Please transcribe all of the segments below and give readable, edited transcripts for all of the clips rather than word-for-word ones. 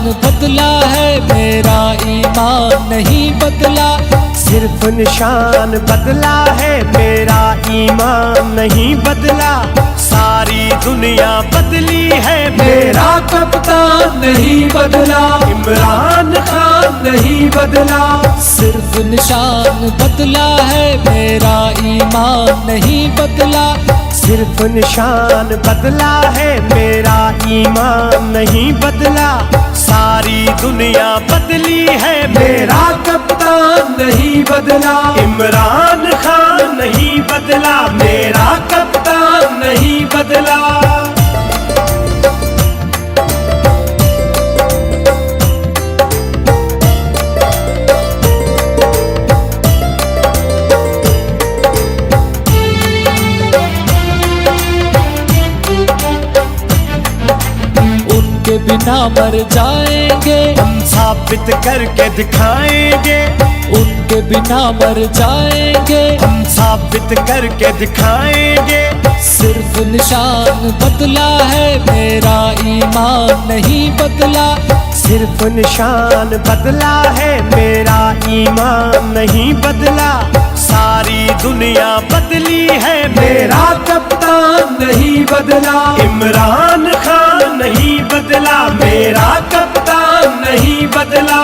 निशान बदला है, मेरा ईमान नहीं बदला। सिर्फ निशान बदला है, मेरा ईमान नहीं बदला। सारी दुनिया बदली है, मेरा कप्तान नहीं बदला, इमरान खान नहीं बदला। सिर्फ निशान बदला है, मेरा ईमान नहीं बदला। सिर्फ निशान बदला है, मेरा ईमान नहीं बदला। सारी दुनिया बदली है, मेरा कप्तान नहीं बदला, इमरान खान नहीं बदला। मेरा कप्तान नहीं बदला। उनके बिना मर जाएंगे, हम साबित करके दिखाएंगे। उनके बिना मर जाएंगे, हम साबित करके दिखाएंगे। सिर्फ निशान बदला है, मेरा ईमान नहीं बदला। सिर्फ निशान बदला है, मेरा ईमान नहीं बदला। सारी दुनिया बदली है, मेरा कप्तान नहीं बदला, इमरान खान नहीं बदला। मेरा कप्तान नहीं बदला।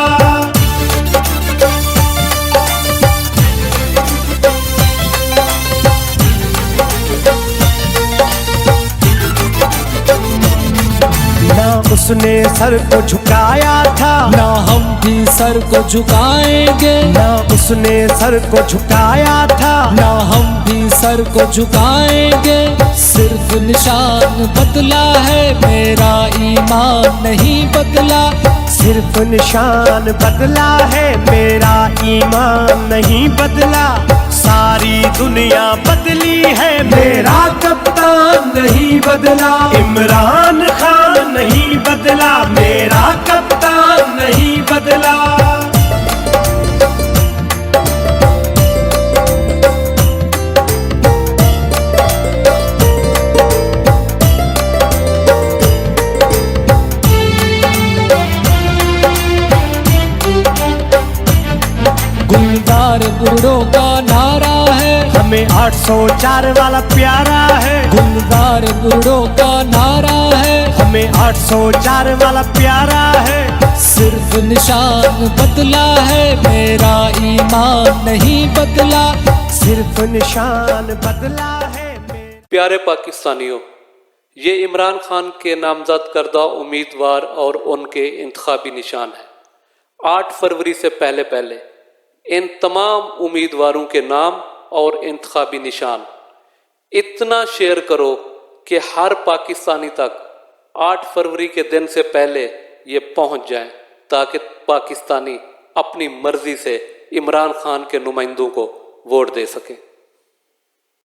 ना उसने सर को झुकाया था, ना हम भी सर को झुकाएंगे। ना उसने सर को झुकाया था, ना हम भी सर को झुकाएंगे। सिर्फ निशान बदला है, मेरा ईमान नहीं बदला। सिर्फ निशान बदला है, मेरा ईमान नहीं बदला। सारी दुनिया बदली है, मेरा कप्तान नहीं बदला, इमरान खान नहीं बदला। मेरा कप्तान नहीं बदला। गुलजार गुरडों का नारा है, हमें 804 वाला प्यारा है। गुलजार गुरडों का नारा है, हमें 804 वाला प्यारा है। सिर्फ निशान बदला है, मेरा ईमान नहीं बदला। सिर्फ निशान बदला है। प्यारे पाकिस्तानियों, ये इमरान खान के नामजद करदा उम्मीदवार और उनके इंतखाबी निशान है। 8 फरवरी से पहले इन तमाम उम्मीदवारों के नाम और इंतखाबी निशान इतना शेयर करो कि हर पाकिस्तानी तक 8 फरवरी के दिन से पहले ये पहुंच जाए, ताकि पाकिस्तानी अपनी मर्जी से इमरान खान के नुमाइंदों को वोट दे सकें।